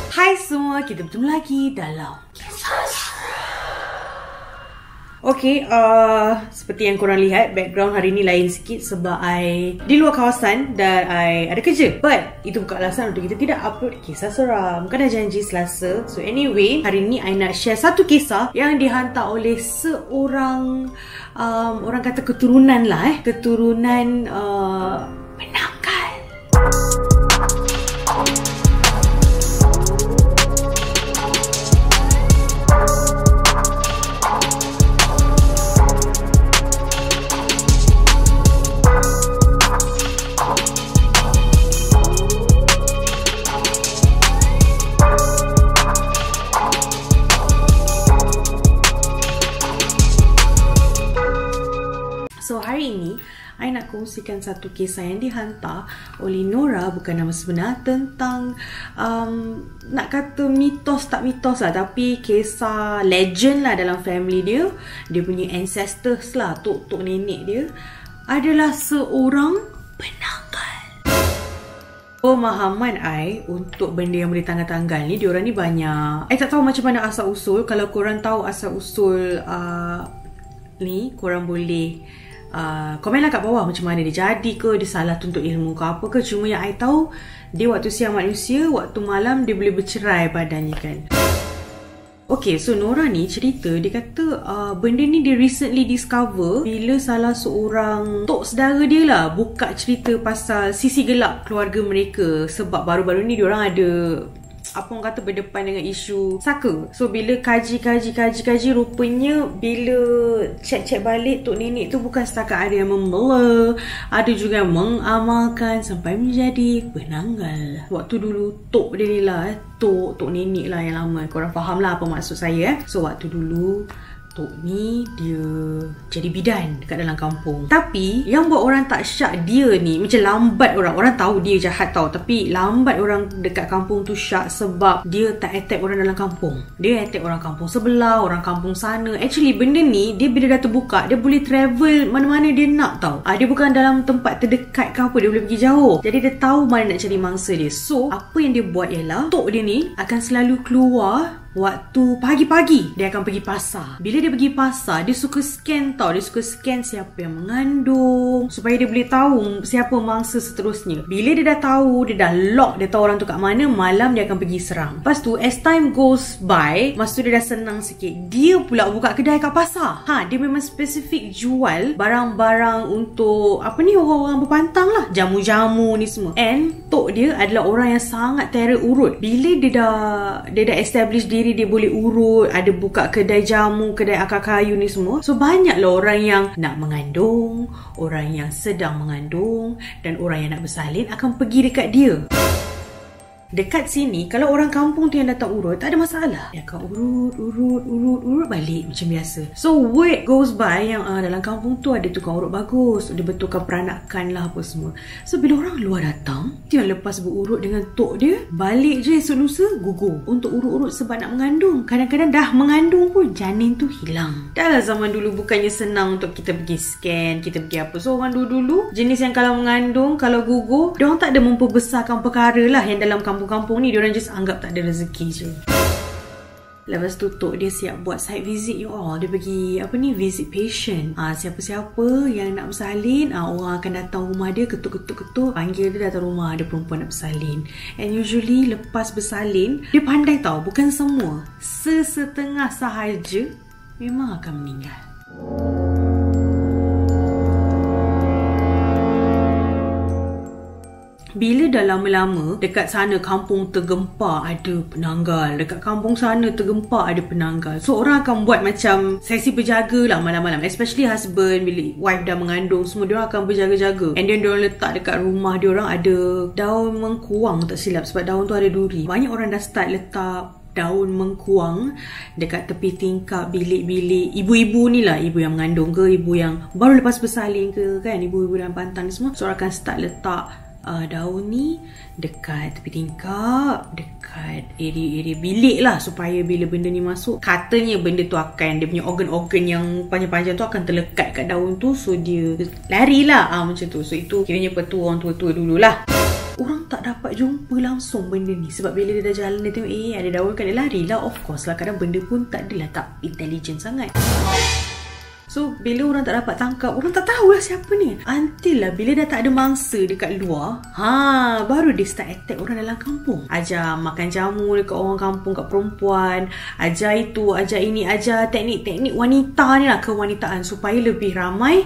Hai semua, kita bertemu lagi dalam Kisah Seram. Okay, seperti yang korang lihat, background hari ni lain sikit sebab I di luar kawasan dan I ada kerja. But itu bukan alasan untuk kita tidak upload Kisah Seram. Kan dah janji Selasa. So anyway, hari ni I nak share satu kisah yang dihantar oleh seorang orang kata keturunan lah, keturunan penanggal. So hari ini, I nak kongsikan satu kisah yang dihantar oleh Nora, bukan nama sebenar, tentang nak kata mitos tak mitos lah, tapi kisah legend lah dalam family dia. Dia punya ancestors lah, tok-tok nenek dia adalah seorang penanggal. Pemahaman I untuk benda yang boleh tanggal-tanggal ni, diorang ni banyak. I tak tahu macam mana asal usul. Kalau korang tahu asal usul ni, korang boleh komen lah kat bawah macam mana dia jadi ke, dia salah tuntut ilmu ke apa ke. Cuma yang I tahu, dia waktu siang manusia, waktu malam dia boleh bercerai badannya kan. Okay, so Nora ni cerita, dia kata benda ni dia recently discover bila salah seorang tok saudara dia lah buka cerita pasal sisi gelap keluarga mereka. Sebab baru-baru ni diorang ada apa orang kata berdepan dengan isu saka. So bila kaji rupanya bila cek balik, tok nenek tu bukan setakat ada yang membela, ada juga yang mengamalkan sampai menjadi penanggal. Waktu dulu tok dia ni lah, tok nenek lah yang lama. Korang faham lah apa maksud saya. So waktu dulu tok ni dia jadi bidan dekat dalam kampung. Tapi yang buat orang tak syak dia ni, macam lambat orang tahu dia jahat tau, tapi lambat orang dekat kampung tu syak sebab dia tak attack orang dalam kampung. Dia attack orang kampung sebelah, orang kampung sana. Actually benda ni dia bila dah terbuka, dia boleh travel mana-mana dia nak tau. Dia bukan dalam tempat terdekat ke apa, dia boleh pergi jauh. Jadi dia tahu mana nak cari mangsa dia. So apa yang dia buat ialah, tok dia ni akan selalu keluar waktu pagi-pagi. Dia akan pergi pasar. Bila dia pergi pasar, dia suka scan tau. Dia suka scan siapa yang mengandung, supaya dia boleh tahu siapa mangsa seterusnya. Bila dia dah tahu, dia dah lock, dia tahu orang tu kat mana, malam dia akan pergi serang. Lepas tu as time goes by, masa tu dia dah senang sikit, dia pula buka kedai kat pasar. Dia memang spesifik jual barang-barang untuk apa ni, orang-orang berpantang lah, jamu-jamu ni semua. And tok dia adalah orang yang sangat terror urut. Bila dia dah establish diri, dia boleh urut, ada buka kedai jamu, kedai akar kayu ni semua. So banyaklah orang yang nak mengandung, orang yang sedang mengandung, dan orang yang nak bersalin akan pergi dekat dia. Dekat sini, kalau orang kampung tu yang datang urut, tak ada masalah. Dia akan urut balik macam biasa. So word goes by yang dalam kampung tu ada tukang urut bagus, dia betulkan peranakan lah apa semua. So bila orang luar datang, dia lepas berurut dengan tok dia, balik je esok lusa gugur untuk urut-urut sebab nak mengandung. Kadang-kadang dah mengandung pun janin tu hilang. Dah lah zaman dulu bukannya senang untuk kita pergi scan, kita pergi apa. So orang dulu jenis yang kalau mengandung, kalau gugur, diorang tak ada memperbesarkan perkara lah yang dalam kampung-kampung ni, diorang just anggap tak ada rezeki je. Lepas tu tok dia siap buat site visit. Dia pergi visit patient. Siapa-siapa yang nak bersalin, orang akan datang rumah dia, ketuk-ketuk, panggil dia datang rumah, ada perempuan nak bersalin. And usually lepas bersalin, dia pandai tau, bukan semua, sesetengah sahaja memang akan meninggal. Bila dah lama-lama dekat sana kampung tergempar ada penanggal, dekat kampung sana tergempar ada penanggal. So orang akan buat macam sesi berjaga lah malam-malam. Especially husband, bila wife dah mengandung semua, diorang akan berjaga-jaga. And then diorang letak dekat rumah diorang ada daun mengkuang, tak silap, sebab daun tu ada duri. Banyak orang dah start letak daun mengkuang dekat tepi tingkap bilik-bilik ibu-ibu ni lah, ibu yang mengandung ke, ibu yang baru lepas bersalin ke kan, ibu-ibu dalam pantang ni semua. So orang akan start letak daun ni dekat tepi tingkap, dekat area-area bilik lah, supaya bila benda ni masuk, katanya benda tu akan, dia punya organ-organ yang panjang-panjang tu akan terlekat kat daun tu, so dia lari lah macam tu. So itu kiranya petua orang tua-tua dululah. orang tak dapat jumpa langsung benda ni. Sebab bila dia dah jalan, dia tengok ada daun kan, dia lari lah. Of course lah, kadang benda pun tak adalah tak intelligent sangat. So, bila orang tak dapat tangkap, orang tak tahulah siapa ni. Until lah bila dah tak ada mangsa dekat luar, baru dia start attack orang dalam kampung. Ajar makan jamu dekat orang kampung, kat perempuan. Ajar itu, ajar ini, ajar teknik-teknik wanita ni lah, kewanitaan, supaya lebih ramai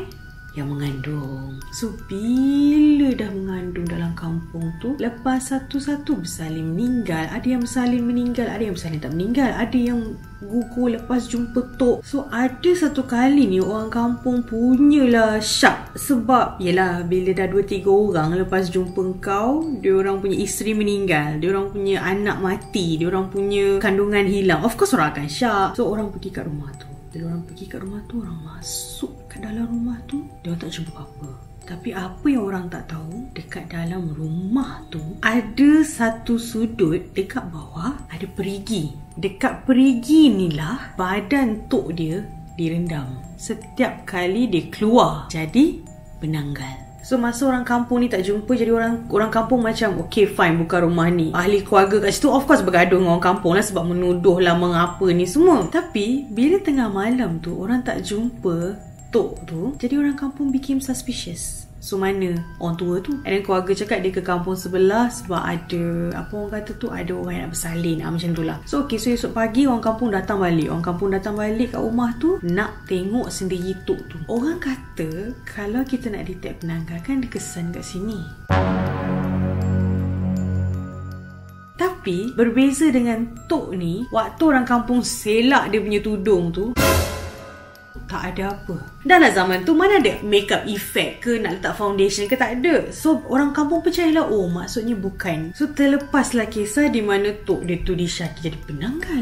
yang mengandung. So, bila dah mengandung dalam kampung tu, lepas satu-satu bersalin meninggal. Ada yang bersalin meninggal, ada yang bersalin tak meninggal, ada yang gugur lepas jumpa tok. So, ada satu kali ni orang kampung punyalah syak. Sebab, yelah, bila dah 2-3 orang lepas jumpa kau, dia orang punya isteri meninggal, dia orang punya anak mati, dia orang punya kandungan hilang. Of course, orang akan syak. So, orang pergi kat rumah tu. Bila orang pergi kat rumah tu, orang masuk kat dalam rumah tu, dia orang tak jumpa apa-apa. Tapi apa yang orang tak tahu, dekat dalam rumah tu ada satu sudut dekat bawah ada perigi. Dekat perigi ni lah badan tok dia direndam. Setiap kali dia keluar jadi penanggal. So masa orang kampung ni tak jumpa, jadi orang kampung macam okay fine, bukan rumah ni. Ahli keluarga kat situ of course bergaduh dengan orang kampung lah, sebab menuduh lah mengapa ni semua. Tapi bila tengah malam tu orang tak jumpa tok tu, jadi orang kampung became suspicious. So mana orang tua tu? Dan keluarga cakap dia ke kampung sebelah sebab ada, apa orang kata tu, ada orang yang nak bersalin, macam tu lah. So okay, so esok pagi orang kampung datang balik. Orang kampung datang balik kat rumah tu, nak tengok sendiri tok tu. Orang kata kalau kita nak detect penanggal kan dia kesan kat sini. Tapi berbeza dengan tok ni, waktu orang kampung selak dia punya tudung tu, tak ada apa. Dah lah zaman tu mana ada makeup effect ke, nak letak foundation ke, tak ada. So orang kampung percayalah, oh maksudnya bukan. So terlepaslah kisah di mana tok dia tu disyaki jadi penanggal.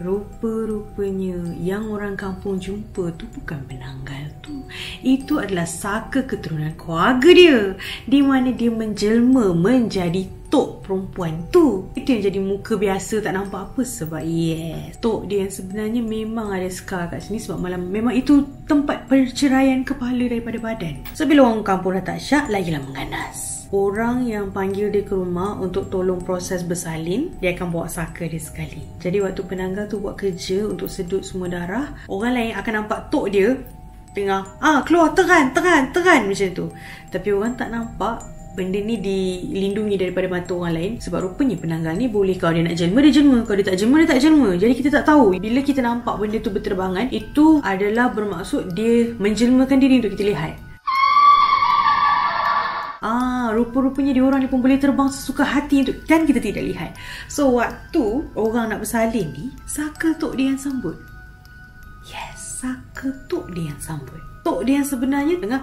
Rupa-rupanya yang orang kampung jumpa tu bukan penanggal tu. Itu adalah saka keturunan keluarga dia, di mana dia menjelma menjadi tok perempuan tu. Itu yang jadi muka biasa, tak nampak apa. Sebab yes, tok dia yang sebenarnya memang ada scar kat sini. Sebab malam memang itu tempat perceraian kepala daripada badan. So bila orang kampung dah tak syak, lagilah mengganas. Orang yang panggil dia ke rumah untuk tolong proses bersalin, dia akan bawa saka dia sekali. Jadi waktu penanggal tu buat kerja untuk sedut semua darah, orang lain akan nampak tok dia tengah keluar teran macam tu. Tapi orang tak nampak benda ni dilindungi daripada mata orang lain. Sebab rupanya penanggal ni boleh, kalau dia nak jelma, dia jelma. Kalau dia tak jelma, dia tak jelma. Jadi kita tak tahu. Bila kita nampak benda tu berterbangan, itu adalah bermaksud dia menjelmakan diri untuk kita lihat. Rupa-rupanya diorang ni pun boleh terbang sesuka hati untuk kan kita tidak lihat. So waktu orang nak bersalin ni, saka tok dia yang sambut. Yes, saka tok dia yang sambut. Tok dia yang sebenarnya tengah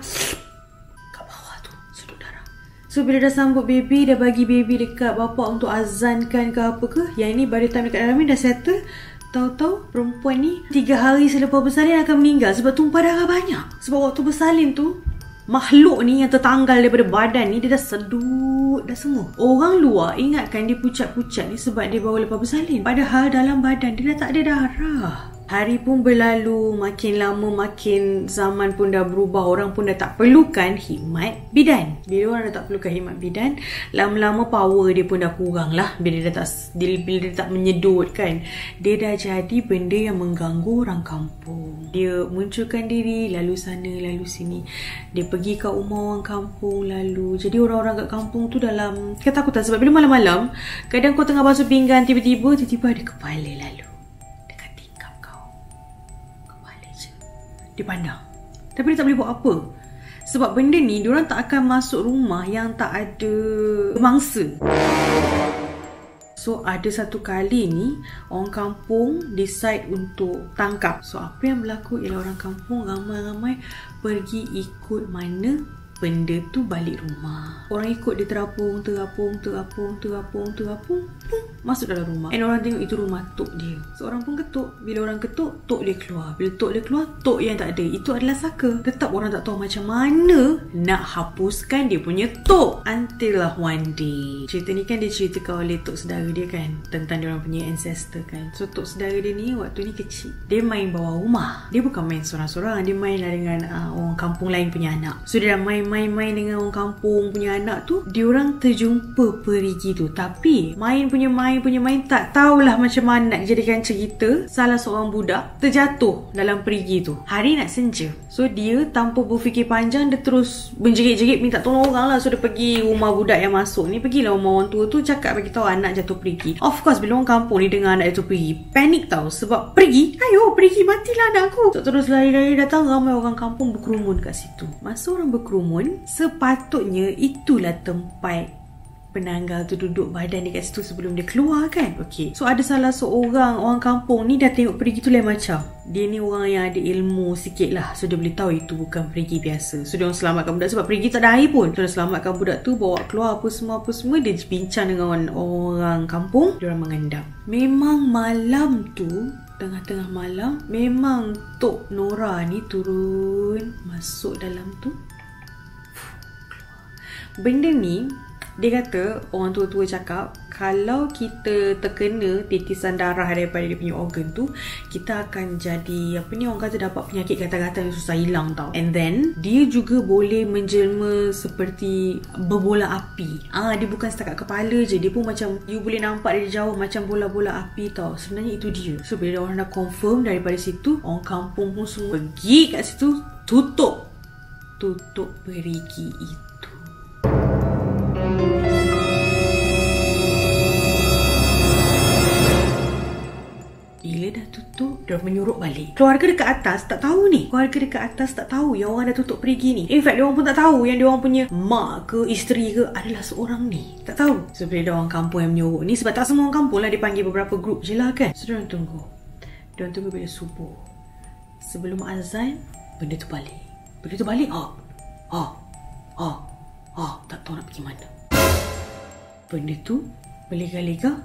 kat bawah tu sedut darah. So bila dah sambut baby, dah bagi baby dekat bapak untuk azankan ke apa ke, yang ini by the time dekat dalam ni dah settle, tahu-tahu perempuan ni 3 hari selepas bersalin akan meninggal sebab tumpah darah banyak. Sebab waktu bersalin tu, makhluk ni yang tertanggal daripada badan ni, dia dah sedut dah semua. Orang luar ingatkan dia pucat-pucat ni sebab dia baru lepas bersalin. Padahal dalam badan dia dah tak ada darah. Hari pun berlalu, makin lama makin zaman pun dah berubah. Orang pun dah tak perlukan khidmat bidan. Bila orang dah tak perlukan khidmat bidan, lama-lama power dia pun dah kurang lah. Bila dia tak menyedut kan, dia dah jadi benda yang mengganggu orang kampung. Dia munculkan diri lalu sana lalu sini. Dia pergi kat rumah orang kampung lalu. Jadi orang-orang kat kampung tu dalam ketakutan. Sebab bila malam-malam, kadang kau tengah basuh pinggan, tiba-tiba ada kepala lalu dia pandang. Tapi dia tak boleh buat apa. Sebab benda ni diorang tak akan masuk rumah yang tak ada mangsa. So ada satu kali ni orang kampung decide untuk tangkap. So apa yang berlaku ialah orang kampung ramai-ramai pergi ikut mana benda tu balik rumah. Orang ikut dia terapung. masuk dalam rumah. And orang tengok itu rumah tok dia. So orang pun ketuk. Bila orang ketuk, tok dia keluar. Bila tok dia keluar, tok yang tak ada, itu adalah Saka. Tetap orang tak tahu macam mana nak hapuskan dia punya tok. Until lah one day, cerita ni kan dia ceritakan oleh tok saudara dia kan, tentang dia orang punya ancestor kan. So tok saudara dia ni waktu ni kecil, dia main bawah rumah. Dia bukan main sorang-sorang, dia main lah dengan orang kampung lain punya anak. So dia dah main dengan orang kampung punya anak tu, dia orang terjumpa perigi tu. Tapi main tak tahulah macam mana nak jadikan cerita. Salah seorang budak terjatuh dalam perigi tu. Hari nak senja. So dia tanpa berfikir panjang, dia terus menjerit-jerit minta tolong orang lah. So dia pergi rumah budak yang masuk ni, pergilah rumah orang tua tu, cakap bagi tahu anak jatuh perigi. Of course bila orang kampung ni dengar anak jatuh perigi, panik tau. Sebab perigi, ayo perigi, matilah anak aku. So terus lari-lari datang, ramai orang kampung berkerumun kat situ. Masa orang berkerumun, sepatutnya itulah tempat penanggal tu duduk badan dia kat situ sebelum dia keluar kan. Okay, so ada salah seorang orang kampung ni dah tengok perigi tu lain macam. Dia ni orang yang ada ilmu sikit lah. So dia boleh tahu itu bukan perigi biasa. So dia orang selamatkan budak sebab perigi tak ada air pun. So dia selamatkan budak tu, bawa keluar apa semua. Dia bincang dengan orang kampung, dia orang mengendam. Memang malam tu, tengah-tengah malam, memang Tok Nora ni turun masuk dalam tu. Benda ni, dia kata, orang tua-tua cakap, kalau kita terkena titisan darah daripada dia punya organ tu, kita akan jadi, orang kata dapat penyakit gatal-gatal yang susah hilang tau. And then, dia juga boleh menjelma seperti berbola api. Dia bukan setakat kepala je, dia pun macam, you boleh nampak dari jauh macam bola-bola api tau. Sebenarnya itu dia. So, bila orang dah confirm daripada situ, orang kampung pun semua pergi kat situ, tutup perigi itu. Bila dah tutup, dia menyuruh balik. Keluarga dekat atas tak tahu ni. Yang orang dah tutup perigi ni. In fact, dia orang pun tak tahu yang dia orang punya mak ke isteri ke adalah seorang ni. Tak tahu. So, bila dia orang kampung yang menyuruh ni, sebab tak semua orang kampung lah, dia panggil beberapa grup je lah kan. So, dia orang tunggu. Bila subuh. Sebelum azan, benda tu balik. Tak tahu nak pergi mana. Benda tu berlega-lega.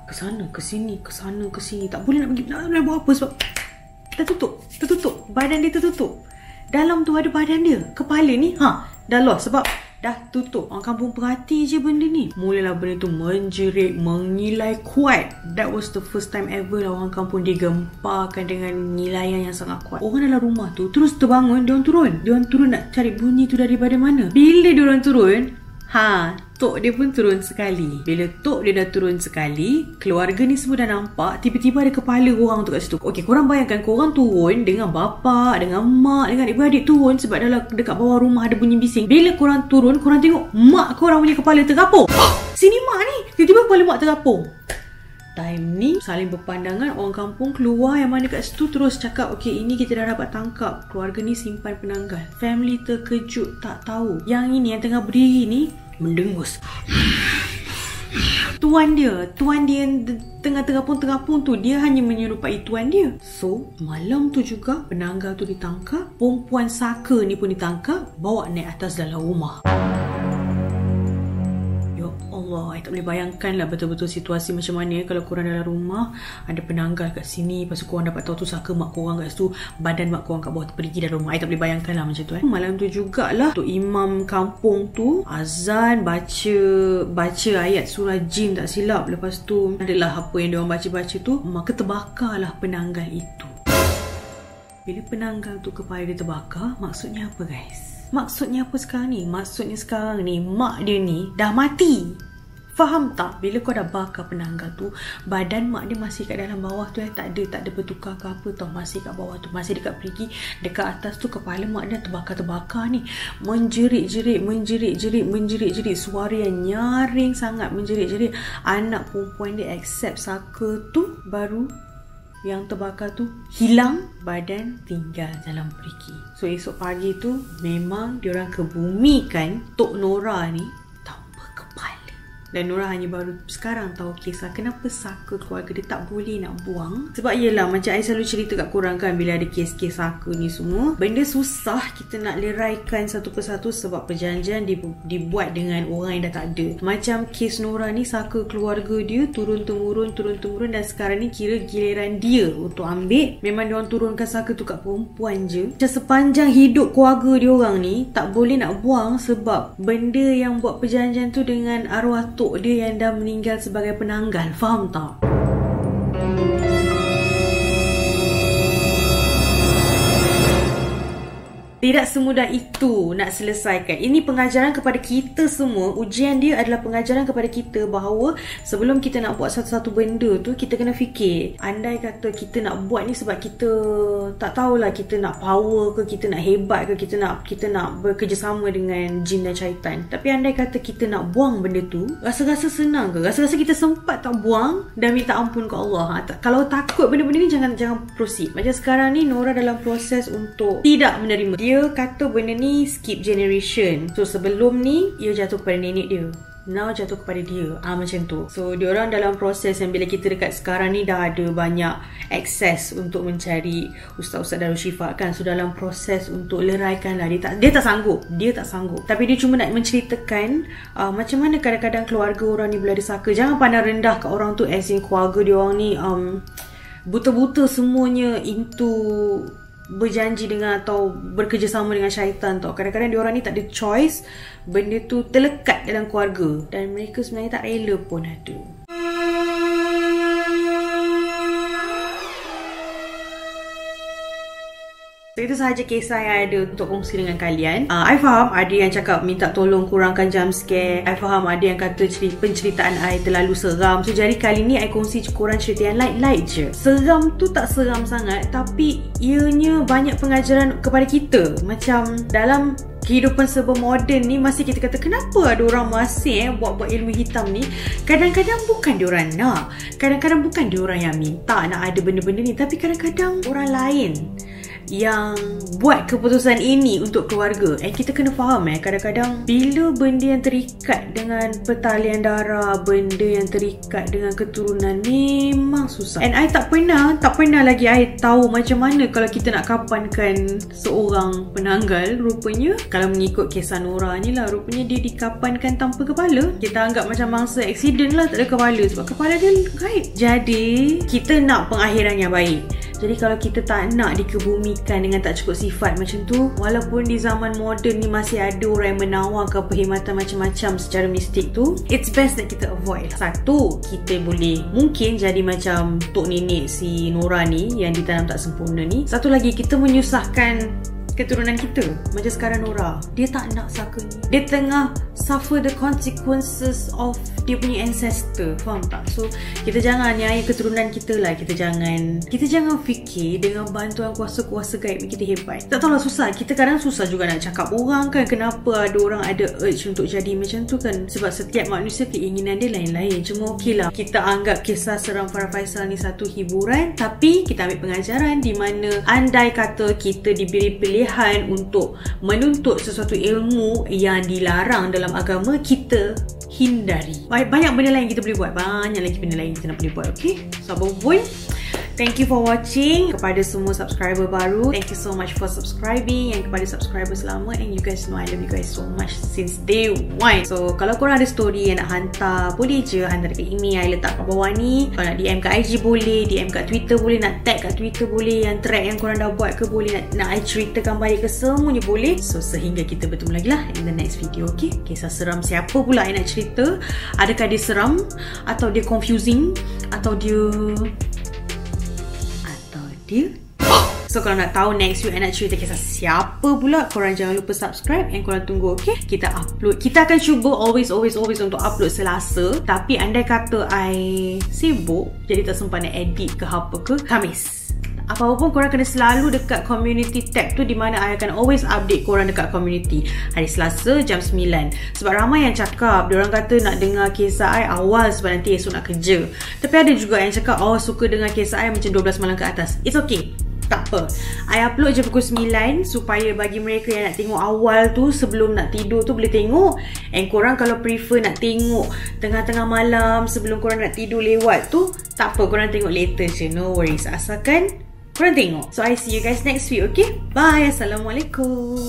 Kesana, kesini. Tak boleh nak pergi, nak buat apa sebab tertutup. Badan dia tertutup. Dalam tu ada badan dia. Kepala ni, dah lost sebab dah tutup. Orang kampung perhati je benda ni. Mulalah benda tu menjerit, mengilai kuat. That was the first time ever lah orang kampung digemparkan dengan ngilaian yang sangat kuat. Orang dalam rumah tu terus terbangun, dia orang turun nak cari bunyi tu daripada mana. Bila dia orang turun, tok dia pun turun sekali. Bila tok dia dah turun sekali, keluarga ni semua dah nampak, tiba-tiba ada kepala korang tu kat situ. Okey, korang bayangkan korang turun dengan bapa, dengan mak, dengan ibu-adik turun sebab dalam dekat bawah rumah ada bunyi bising. Bila korang turun, korang tengok mak korang punya kepala tergapung. Sini mak ni. Tiba-tiba kepala mak tergapung. Time ni saling berpandangan, orang kampung keluar yang mana kat situ terus cakap, okey, ini kita dah dapat tangkap. Keluarga ni simpan penanggal. Family terkejut, tak tahu. Yang ini yang tengah berdiri ni mendengus. Tuan dia yang tengah terapung tu, dia hanya menyerupai tuan dia. So, malam tu juga penanggal tu ditangkap. Perempuan Saka ni pun ditangkap, bawa naik atas dalam rumah. Allah, I tak boleh bayangkan lah betul-betul situasi macam mana kalau korang dalam rumah ada penanggal kat sini, lepas tu korang dapat tahu tu Saka mak korang kat situ, badan mak korang kat bawah pergi dalam rumah. I tak boleh bayangkan lah macam tu. Malam tu jugalah tu imam kampung tu azan, baca ayat surah jin tak silap. Lepas tu adalah apa yang diorang baca-baca tu, maka terbakarlah penanggal itu. Bila penanggal tu kepala dia terbakar, maksudnya apa guys? Maksudnya apa sekarang ni? Maksudnya sekarang ni mak dia ni dah mati. Faham tak? Bila kau dah bakar penanggal tu, badan mak dia masih kat dalam bawah tu, tak ada bertukar ke apa tau. Masih kat bawah tu, masih dekat perigi. Dekat atas tu kepala mak dia terbakar ni. Menjerit-jerit. Suara yang nyaring sangat, menjerit-jerit. Anak perempuan dia accept Saka tu, baru yang terbakar tu hilang, badan tinggal dalam perigi. So esok pagi tu memang diorang kebumikan Tok Nora ni tanpa kepala. Dan Nora hanya baru sekarang tahu kisah kenapa saka keluarga dia tak boleh nak buang. Sebab yelah, macam I selalu cerita kat korang kan, bila ada kes-kes saka ni semua, benda susah kita nak leraikan satu persatu sebab perjanjian dibuat dengan orang yang dah tak ada. Macam kes Nora ni, saka keluarga dia turun-temurun dan sekarang ni kira giliran dia untuk ambil. Memang diorang turunkan saka tu kat perempuan je. Macam sepanjang hidup keluarga diorang ni tak boleh nak buang sebab benda yang buat perjanjian tu dengan arwah tok dia yang dah meninggal sebagai penanggal. Faham tak? Tidak semudah itu nak selesaikan. Ini pengajaran kepada kita semua. Ujian dia adalah pengajaran kepada kita bahawa sebelum kita nak buat satu-satu benda tu, kita kena fikir. Andai kata kita nak buat ni sebab kita tak tahulah kita nak power ke, kita nak hebat ke, kita nak bekerjasama dengan jin dan syaitan. Tapi andai kata kita nak buang benda tu, rasa-rasa senang ke? Rasa-rasa kita sempat tak buang dan minta ampun ke Allah. Kalau takut benda-benda ni, jangan proceed. Macam sekarang ni Nora dalam proses untuk tidak menerima. Dia kata benda ni skip generation. So sebelum ni ia jatuh kepada nenek dia, now jatuh kepada dia. Macam tu. So diorang dalam proses yang bila kita dekat sekarang ni dah ada banyak akses untuk mencari ustaz-ustaz Darul Syifa kan. So dalam proses untuk leraikan lah. Dia tak sanggup. Tapi dia cuma nak menceritakan macam mana kadang-kadang keluarga orang ni bila ada saka. Jangan pandang rendah kat orang tu as in keluarga diorang ni buta-buta semuanya into berjanji dengan atau bekerjasama dengan syaitan tau. Kadang-kadang diorang ni tak ada choice. Benda tu terlekat dalam keluarga dan mereka sebenarnya tak rela pun ada. So, itu sahaja kisah yang ada untuk kongsi dengan kalian. I faham ada yang cakap minta tolong kurangkan jump scare. I faham ada yang kata penceritaan I terlalu seram. So jadi kali ni I kongsi korang cerita yang light-light je. Seram tu tak seram sangat, tapi ianya banyak pengajaran kepada kita. Macam dalam kehidupan serba moden ni masih kita kata kenapa ada orang masih buat-buat ilmu hitam ni. Kadang-kadang bukan diorang nak, kadang-kadang bukan diorang yang minta nak ada benda-benda ni, tapi kadang-kadang orang lain yang buat keputusan ini untuk keluarga. Kita kena faham kadang-kadang bila benda yang terikat dengan pertalian darah, benda yang terikat dengan keturunan memang susah. And I tak pernah lagi I tahu macam mana kalau kita nak kapankan seorang penanggal. Rupanya kalau mengikut kisah Nora ni lah, rupanya dia dikapankan tanpa kepala. Kita anggap macam mangsa accident lah, tak ada kepala sebab kepala dia gaib. Jadi kita nak pengakhiran yang baik. Jadi kalau kita tak nak dikebumikan dengan tak cukup sifat macam tu, walaupun di zaman moden ni masih ada orang yang menawarkan perkhidmatan macam-macam secara mistik tu, it's best that kita avoid. Satu, kita boleh mungkin jadi macam tok nenek si Nora ni yang ditanam tak sempurna ni. Satu lagi, kita menyusahkan keturunan kita. Macam sekarang Nora, dia tak nak saka ni. Dia tengah suffer the consequences of dia punya ancestor. Faham tak? So kita jangan nyai keturunan kita lah. Kita jangan fikir dengan bantuan kuasa-kuasa gaib kita hebat. Tak tahulah, susah. Kita kadang susah juga nak cakap orang kan. Kenapa ada orang ada urge untuk jadi macam tu kan. Sebab setiap manusia keinginan dia lain-lain. Cuma okey lah, kita anggap kisah seram Farah Faisal ni satu hiburan, tapi kita ambil pengajaran di mana andai kata kita diberi pilihan untuk menuntut sesuatu ilmu yang dilarang dalam agama, kita hindari. Banyak benda lain kita boleh buat. Banyak lagi benda lain kita nak boleh buat. Okay? So apapun, thank you for watching. Kepada semua subscriber baru, thank you so much for subscribing. Yang kepada subscribers lama, and you guys know I love you guys so much since day one. So kalau korang ada story yang nak hantar, boleh je hantar dekat email I letak kat bawah ni. Kalau nak DM kat IG boleh, DM kat Twitter boleh, nak tag kat Twitter boleh, yang track yang korang dah buat ke boleh, nak I ceritakan balik ke, semuanya boleh. So sehingga kita bertemu lagi lah in the next video. Okay, kisah seram siapa pula yang nak cerita? Adakah dia seram, atau dia confusing, atau dia so kalau nak tahu next week I nak cerita kisah siapa pula, korang jangan lupa subscribe and korang tunggu. Okay, kita upload, kita akan cuba always untuk upload Selasa. Tapi andai kata I sibuk jadi tak sempat nak edit ke apa ke, Khamis. Apa-apa pun korang kena selalu dekat community tab tu, di mana I akan always update korang dekat community. Hari Selasa jam 9. Sebab ramai yang cakap, diorang kata nak dengar kisah I awal sebab nanti esok nak kerja. Tapi ada juga yang cakap, oh suka dengar kisah I macam 12 malam ke atas. It's okay. Tak apa, I upload je pukul 9 supaya bagi mereka yang nak tengok awal tu, sebelum nak tidur tu boleh tengok. And korang kalau prefer nak tengok tengah-tengah malam sebelum korang nak tidur lewat tu, tak apa, korang tengok later je, no worries, asalkan korang tengok. So I see you guys next week, okay? Bye. Assalamualaikum.